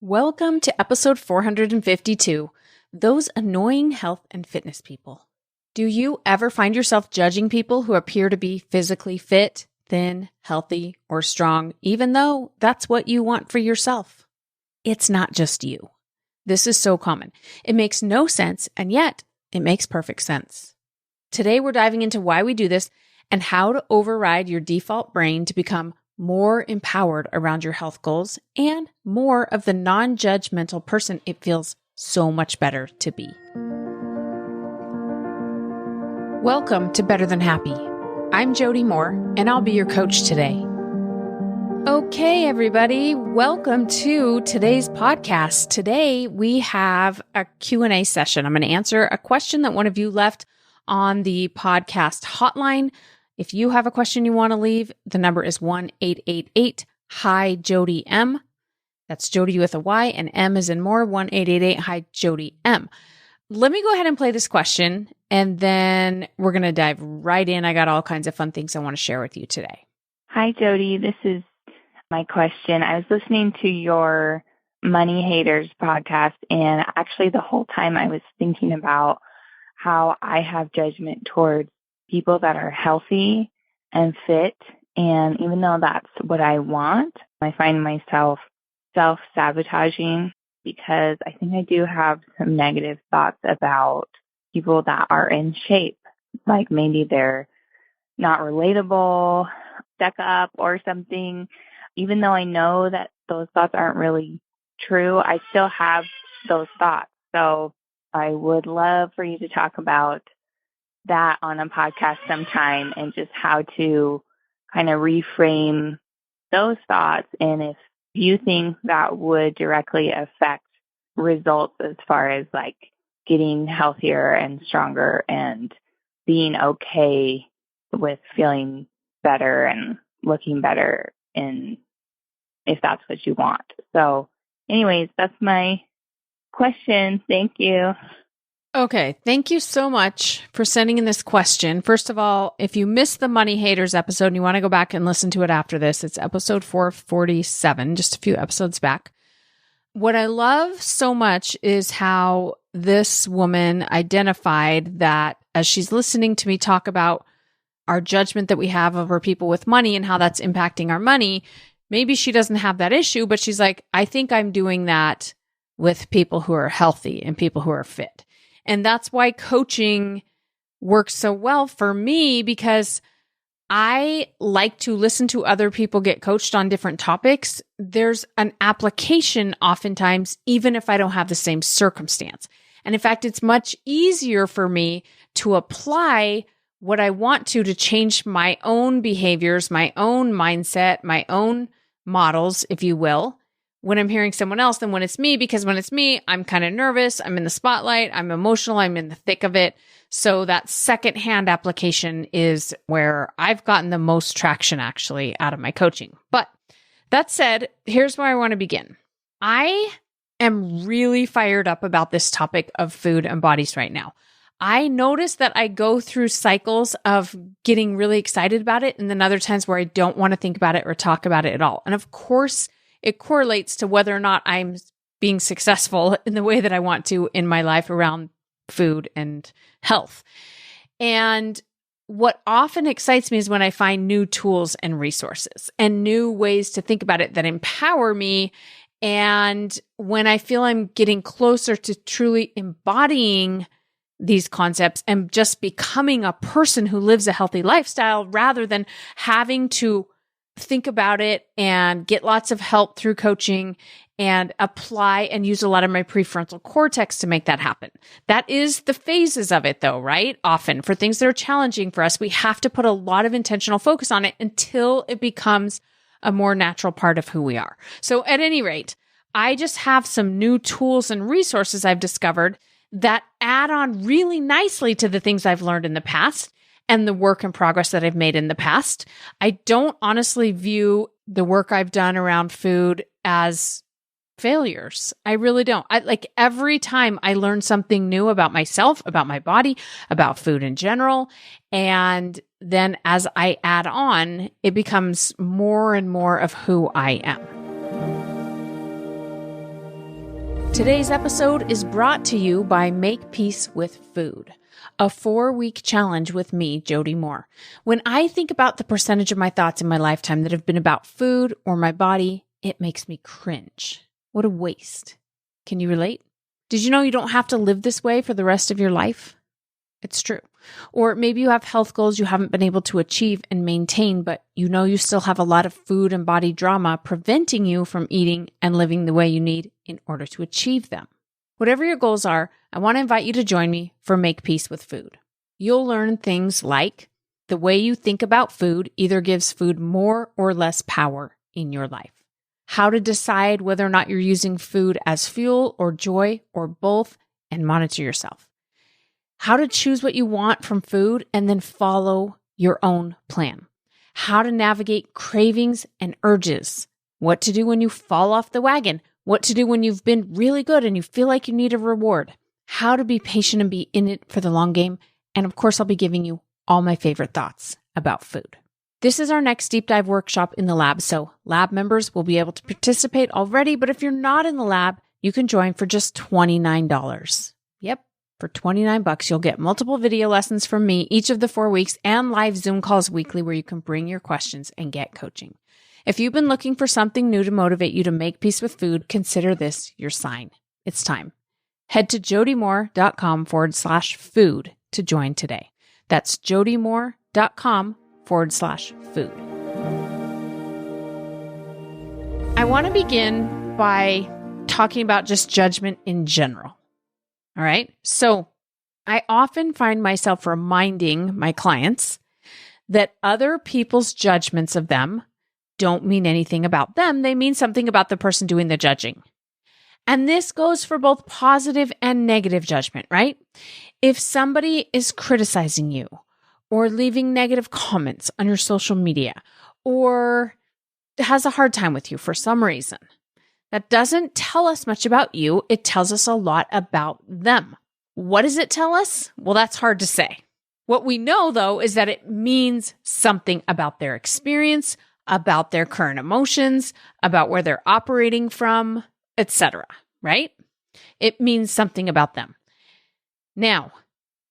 Welcome to episode 452, Those Annoying Health and Fitness People. Do you ever find yourself judging people who appear to be physically fit, thin, healthy, or strong, even though that's what you want for yourself? It's not just you. This is so common. It makes no sense, and yet it makes perfect sense. Today, we're diving into why we do this and how to override your default brain to become more empowered around your health goals and more of the non-judgmental person it feels so much better to be. Welcome to Better Than Happy. I'm Jody Moore, and I'll be your coach today. Okay, everybody, welcome to today's podcast. Today, we have a Q&A session. I'm going to answer a question that one of you left on the podcast hotline. If you have a question you want to leave, the number is 1-888-HI-JODY-M. That's Jody with a Y and M is in more, 1-888-HI-JODY-M. Let me go ahead and play this question, and then we're going to dive right in. I got all kinds of fun things I want to share with you today. Hi, Jody. This is my question. I was listening to your Money Haters podcast, and actually the whole time I was thinking about how I have judgment towards people that are healthy and fit. And even though that's what I want, I find myself self-sabotaging because I think I do have some negative thoughts about people that are in shape. Like maybe they're not relatable, stuck up or something. Even though I know that those thoughts aren't really true, I still have those thoughts. So I would love for you to talk about that on a podcast sometime and just how to kind of reframe those thoughts and if you think that would directly affect results as far as like getting healthier and stronger and being okay with feeling better and looking better and if that's what you want. So anyways, that's my question. Thank you. Okay, thank you so much for sending in this question. First of all, if you missed the Money Haters episode and you want to go back and listen to it after this, it's episode 447, just a few episodes back. What I love so much is how this woman identified that as she's listening to me talk about our judgment that we have over people with money and how that's impacting our money, maybe she doesn't have that issue, but she's like, I think I'm doing that with people who are healthy and people who are fit. And that's why coaching works so well for me, because I like to listen to other people get coached on different topics. There's an application oftentimes, even if I don't have the same circumstance. And in fact, it's much easier for me to apply what I want to change my own behaviors, my own mindset, my own models, if you will, when I'm hearing someone else than when it's me, because when it's me, I'm kind of nervous. I'm in the spotlight. I'm emotional. I'm in the thick of it. So that secondhand application is where I've gotten the most traction actually out of my coaching. But that said, here's where I want to begin. I am really fired up about this topic of food and bodies right now. I notice that I go through cycles of getting really excited about it and then other times where I don't want to think about it or talk about it at all. And of course, it correlates to whether or not I'm being successful in the way that I want to in my life around food and health. And what often excites me is when I find new tools and resources and new ways to think about it that empower me. And when I feel I'm getting closer to truly embodying these concepts and just becoming a person who lives a healthy lifestyle rather than having to think about it and get lots of help through coaching and apply and use a lot of my prefrontal cortex to make that happen. That is the phases of it though, right? Often for things that are challenging for us, we have to put a lot of intentional focus on it until it becomes a more natural part of who we are. So at any rate, I just have some new tools and resources I've discovered that add on really nicely to the things I've learned in the past and the work and progress that I've made in the past. I don't honestly view the work I've done around food as failures. I really don't. Like every time I learn something new about myself, about my body, about food in general. And then as I add on, it becomes more and more of who I am. Today's episode is brought to you by Make Peace with Food, a 4-week challenge with me, Jody Moore. When I think about the percentage of my thoughts in my lifetime that have been about food or my body, it makes me cringe. What a waste. Can you relate? Did you know you don't have to live this way for the rest of your life? It's true. Or maybe you have health goals you haven't been able to achieve and maintain, but you know you still have a lot of food and body drama preventing you from eating and living the way you need in order to achieve them. Whatever your goals are, I want to invite you to join me for Make Peace with Food. You'll learn things like the way you think about food either gives food more or less power in your life. How to decide whether or not you're using food as fuel or joy or both, and monitor yourself. How to choose what you want from food and then follow your own plan. How to navigate cravings and urges. What to do when you fall off the wagon. What to do when you've been really good and you feel like you need a reward. How to be patient and be in it for the long game. And of course, I'll be giving you all my favorite thoughts about food. This is our next deep dive workshop in the lab, so lab members will be able to participate already, but if you're not in the lab, you can join for just $29. Yep. For $29, you'll get multiple video lessons from me each of the 4 weeks and live Zoom calls weekly where you can bring your questions and get coaching. If you've been looking for something new to motivate you to make peace with food, consider this your sign. It's time. Head to jodymoore.com/food to join today. That's jodymoore.com/food. I want to begin by talking about just judgment in general. All right. So I often find myself reminding my clients that other people's judgments of them don't mean anything about them. They mean something about the person doing the judging. And this goes for both positive and negative judgment, right? If somebody is criticizing you or leaving negative comments on your social media or has a hard time with you for some reason, that doesn't tell us much about you. It tells us a lot about them. What does it tell us? Well, that's hard to say. What we know, though, is that it means something about their experience, about their current emotions, about where they're operating from, etc., right? It means something about them. Now,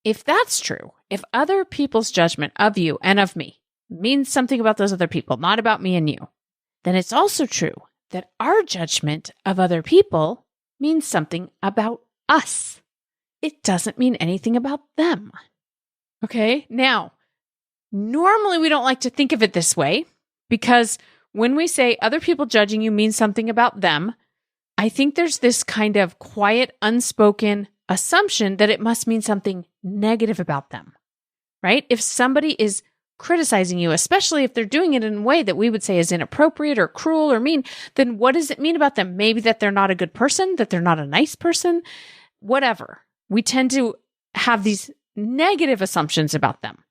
if that's true, if other people's judgment of you and of me means something about those other people, not about me and you, then it's also true that our judgment of other people means something about us. It doesn't mean anything about them. Okay? Now, normally we don't like to think of it this way because when we say other people judging you means something about them, I think there's this kind of quiet, unspoken assumption that it must mean something negative about them, right? If somebody is criticizing you, especially if they're doing it in a way that we would say is inappropriate or cruel or mean, then what does it mean about them? Maybe that they're not a good person, that they're not a nice person, whatever. We tend to have these negative assumptions about them.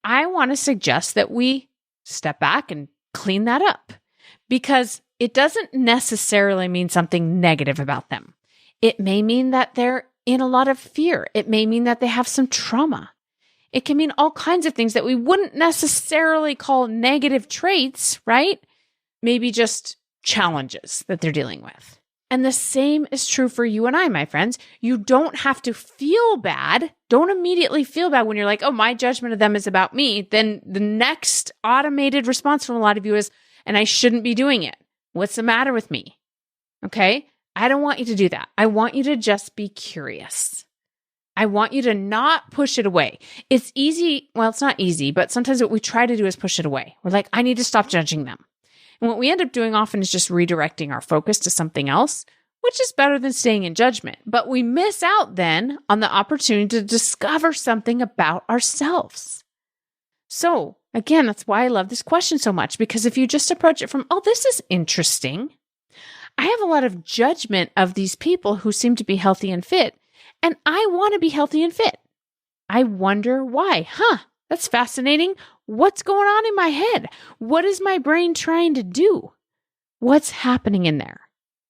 I want to suggest that we step back and clean that up because it doesn't necessarily mean something negative about them. It may mean that they're in a lot of fear. It may mean that they have some trauma. It can mean all kinds of things that we wouldn't necessarily call negative traits, right? Maybe just challenges that they're dealing with. And the same is true for you and I, my friends. You don't have to feel bad. Don't immediately feel bad when you're like, oh, my judgment of them is about me. Then the next automated response from a lot of you is, and I shouldn't be doing it. What's the matter with me? Okay? I don't want you to do that. I want you to just be curious. I want you to not push it away. It's easy. Well, it's not easy, but sometimes what we try to do is push it away. We're like, I need to stop judging them. And what we end up doing often is just redirecting our focus to something else, which is better than staying in judgment. But we miss out then on the opportunity to discover something about ourselves. So again, that's why I love this question so much, because if you just approach it from, oh, this is interesting. I have a lot of judgment of these people who seem to be healthy and fit. And I want to be healthy and fit. I wonder why. That's fascinating. What's going on in my head? What is my brain trying to do? What's happening in there?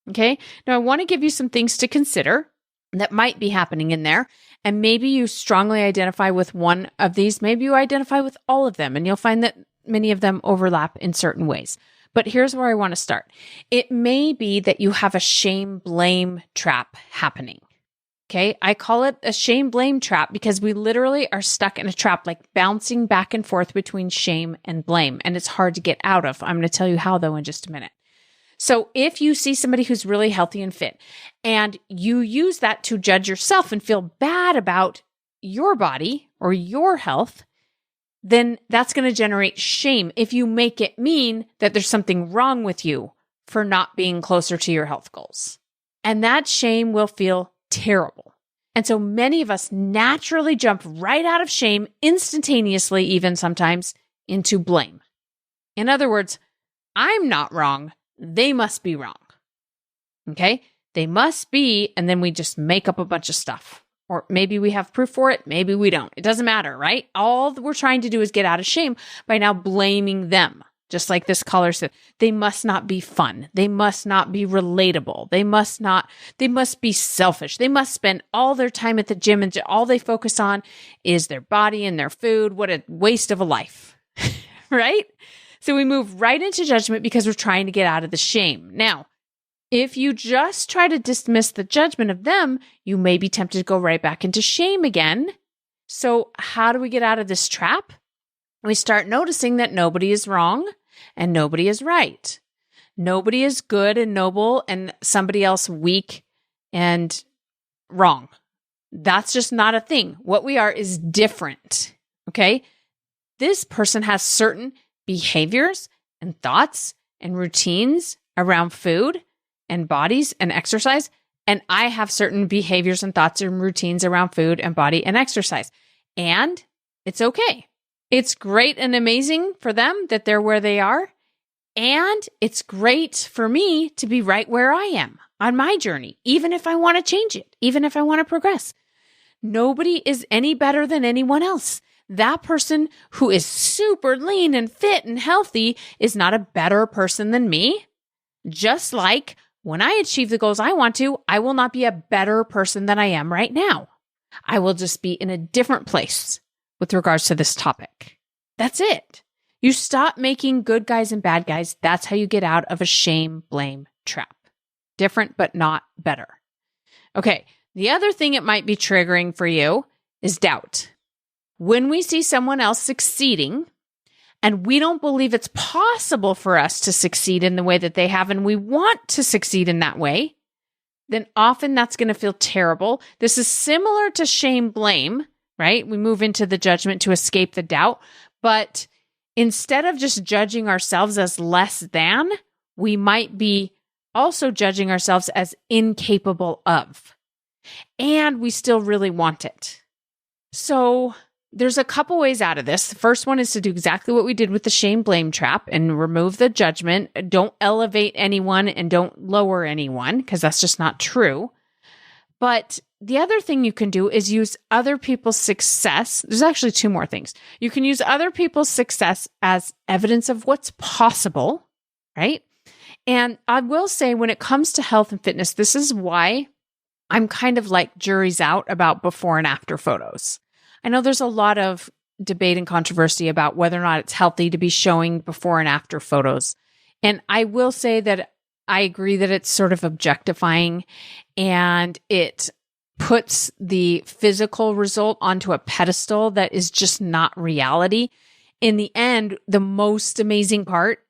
Okay. Now I want to give you some things to consider that might be happening in there. And maybe you strongly identify with one of these. Maybe you identify with all of them, and you'll find that many of them overlap in certain ways. But here's where I want to start. It may be that you have a shame-blame trap happening. Okay, I call it a shame-blame trap because we literally are stuck in a trap, like bouncing back and forth between shame and blame, and it's hard to get out of. I'm going to tell you how, though, in just a minute. So if you see somebody who's really healthy and fit, and you use that to judge yourself and feel bad about your body or your health, then that's going to generate shame if you make it mean that there's something wrong with you for not being closer to your health goals. And that shame will feel terrible. And so many of us naturally jump right out of shame, instantaneously, even sometimes, into blame. In other words, I'm not wrong. They must be wrong. Okay? They must be, and then we just make up a bunch of stuff. Or maybe we have proof for it. Maybe we don't. It doesn't matter, right? All that we're trying to do is get out of shame by now blaming them. Just like this caller said, they must not be fun. They must not be relatable. They must be selfish. They must spend all their time at the gym and all they focus on is their body and their food. What a waste of a life, right? So we move right into judgment because we're trying to get out of the shame. Now, if you just try to dismiss the judgment of them, you may be tempted to go right back into shame again. So how do we get out of this trap? We start noticing that nobody is wrong and nobody is right. Nobody is good and noble and somebody else weak and wrong. That's just not a thing. What we are is different. Okay? This person has certain behaviors and thoughts and routines around food and bodies and exercise. And I have certain behaviors and thoughts and routines around food and body and exercise. And it's okay. It's great and amazing for them that they're where they are. And it's great for me to be right where I am on my journey, even if I want to change it, even if I want to progress. Nobody is any better than anyone else. That person who is super lean and fit and healthy is not a better person than me. Just like when I achieve the goals I want to, I will not be a better person than I am right now. I will just be in a different place with regards to this topic. That's it. You stop making good guys and bad guys. That's how you get out of a shame-blame trap. Different, but not better. Okay, the other thing it might be triggering for you is doubt. When we see someone else succeeding and we don't believe it's possible for us to succeed in the way that they have and we want to succeed in that way, then often that's going to feel terrible. This is similar to shame-blame, right? We move into the judgment to escape the doubt. But instead of just judging ourselves as less than, we might be also judging ourselves as incapable of. And we still really want it. So there's a couple ways out of this. The first one is to do exactly what we did with the shame-blame trap and remove the judgment. Don't elevate anyone and don't lower anyone because that's just not true. But the other thing you can do is use other people's success. There's actually two more things. You can use other people's success as evidence of what's possible, right? And I will say when it comes to health and fitness, this is why I'm kind of like jury's out about before and after photos. I know there's a lot of debate and controversy about whether or not it's healthy to be showing before and after photos. And I will say that I agree that it's sort of objectifying and it puts the physical result onto a pedestal that is just not reality. In the end, the most amazing part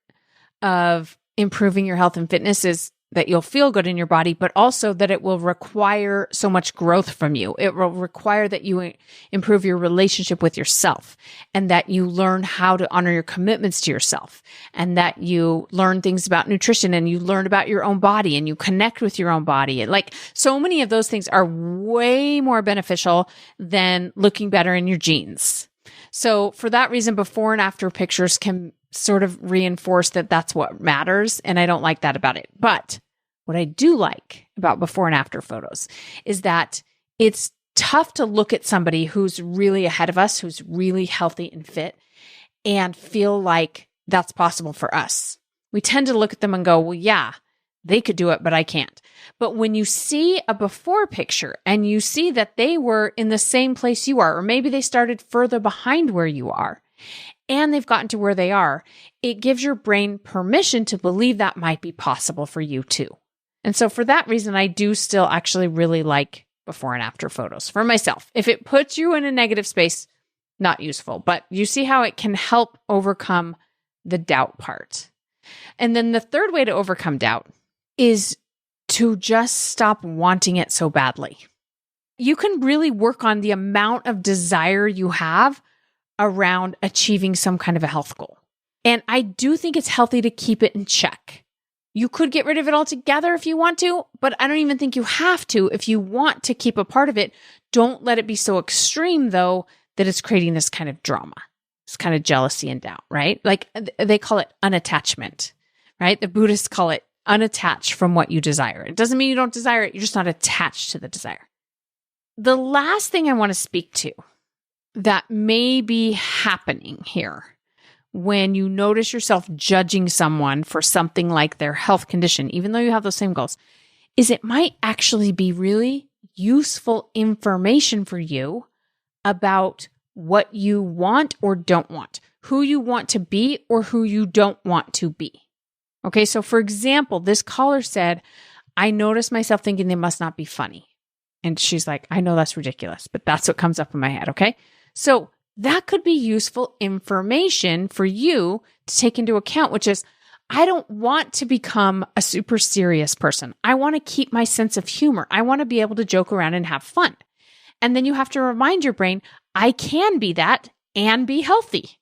of improving your health and fitness is that you'll feel good in your body, but also that it will require so much growth from you. It will require that you improve your relationship with yourself and that you learn how to honor your commitments to yourself and that you learn things about nutrition and you learn about your own body and you connect with your own body. And like so many of those things are way more beneficial than looking better in your jeans. So for that reason, before and after pictures can sort of reinforce that that's what matters. And I don't like that about it. But what I do like about before and after photos is that it's tough to look at somebody who's really ahead of us, who's really healthy and fit, and feel like that's possible for us. We tend to look at them and go, well, yeah, they could do it, but I can't. But when you see a before picture and you see that they were in the same place you are, or maybe they started further behind where you are, and they've gotten to where they are, it gives your brain permission to believe that might be possible for you too. And so for that reason, I do still actually really like before and after photos for myself. If it puts you in a negative space, not useful, but you see how it can help overcome the doubt part. And then the third way to overcome doubt is to just stop wanting it so badly. You can really work on the amount of desire you have around achieving some kind of a health goal. And I do think it's healthy to keep it in check. You could get rid of it altogether if you want to, but I don't even think you have to. If you want to keep a part of it, don't let it be so extreme, though, that it's creating this kind of drama, this kind of jealousy and doubt, right? Like they call it unattachment, right? The Buddhists call it unattached from what you desire. It doesn't mean you don't desire it. You're just not attached to the desire. The last thing I want to speak to that may be happening here when you notice yourself judging someone for something like their health condition, even though you have those same goals, is it might actually be really useful information for you about what you want or don't want, who you want to be or who you don't want to be. Okay, so for example, this caller said, I noticed myself thinking they must not be funny. And she's like, I know that's ridiculous, but that's what comes up in my head, okay? So that could be useful information for you to take into account, which is, I don't want to become a super serious person. I want to keep my sense of humor. I want to be able to joke around and have fun. And then you have to remind your brain, I can be that and be healthy.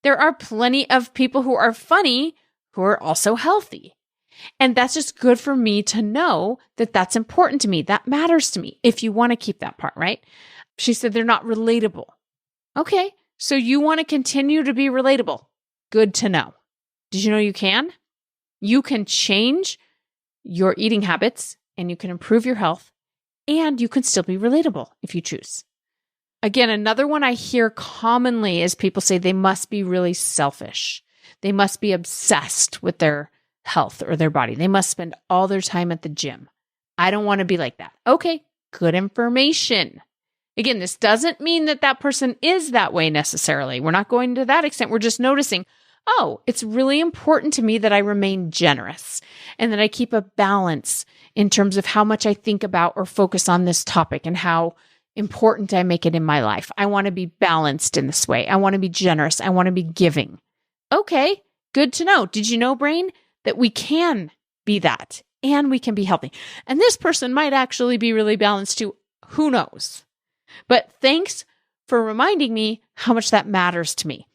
There are plenty of people who are funny who are also healthy. And that's just good for me to know that that's important to me. That matters to me if you want to keep that part, right? She said they're not relatable. Okay, so you want to continue to be relatable. Good to know. Did you know you can? You can change your eating habits and you can improve your health and you can still be relatable if you choose. Again, another one I hear commonly is people say they must be really selfish. They must be obsessed with their health or their body. They must spend all their time at the gym. I don't want to be like that. Okay, good information. Again, this doesn't mean that that person is that way necessarily. We're not going to that extent. We're just noticing, oh, it's really important to me that I remain generous and that I keep a balance in terms of how much I think about or focus on this topic and how important I make it in my life. I want to be balanced in this way. I want to be generous. I want to be giving. Okay, good to know. Did you know, brain, that we can be that and we can be healthy? And this person might actually be really balanced too. Who knows? But thanks for reminding me how much that matters to me.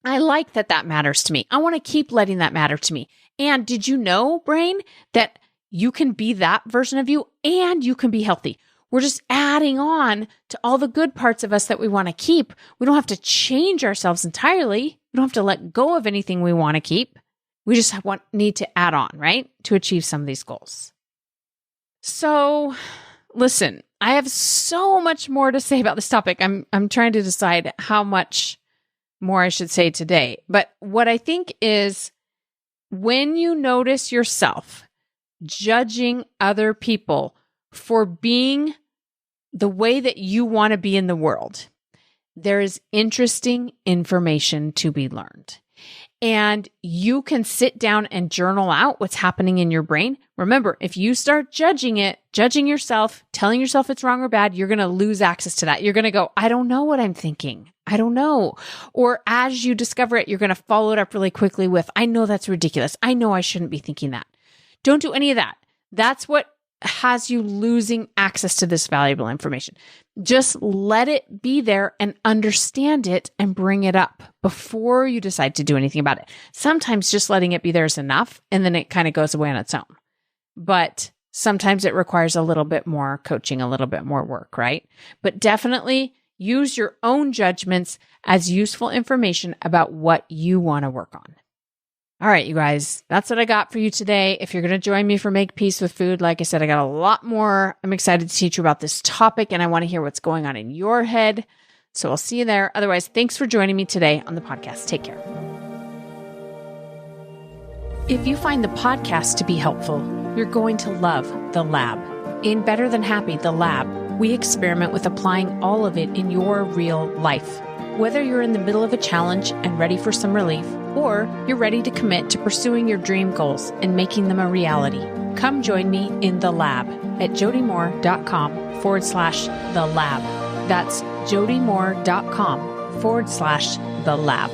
I like that that matters to me. I want to keep letting that matter to me. And did you know, brain, that you can be that version of you and you can be healthy? We're just adding on to all the good parts of us that we want to keep. We don't have to change ourselves entirely. We don't have to let go of anything we want to keep. We just need to add on, right, to achieve some of these goals. So listen, I have so much more to say about this topic. I'm trying to decide how much more I should say today. But what I think is when you notice yourself judging other people for being the way that you want to be in the world, there is interesting information to be learned. And you can sit down and journal out what's happening in your brain. Remember, if you start judging yourself, telling yourself it's wrong or bad, you're going to lose access to that. You're going to go, I don't know what I'm thinking. I don't know. Or as you discover it, you're going to follow it up really quickly with, I know that's ridiculous. I know I shouldn't be thinking that. Don't do any of that. That's what has you losing access to this valuable information. Just let it be there and understand it and bring it up before you decide to do anything about it. Sometimes just letting it be there is enough and then it kind of goes away on its own. But sometimes it requires a little bit more coaching, a little bit more work, right? But definitely use your own judgments as useful information about what you want to work on. All right, you guys, that's what I got for you today. If you're going to join me for Make Peace with Food, like I said, I got a lot more. I'm excited to teach you about this topic and I want to hear what's going on in your head. So I'll see you there. Otherwise, thanks for joining me today on the podcast. Take care. If you find the podcast to be helpful, you're going to love The Lab. In Better Than Happy, The Lab, we experiment with applying all of it in your real life. Whether you're in the middle of a challenge and ready for some relief, or you're ready to commit to pursuing your dream goals and making them a reality, come join me in the lab at jodymoore.com/the lab. That's jodymoore.com/the lab.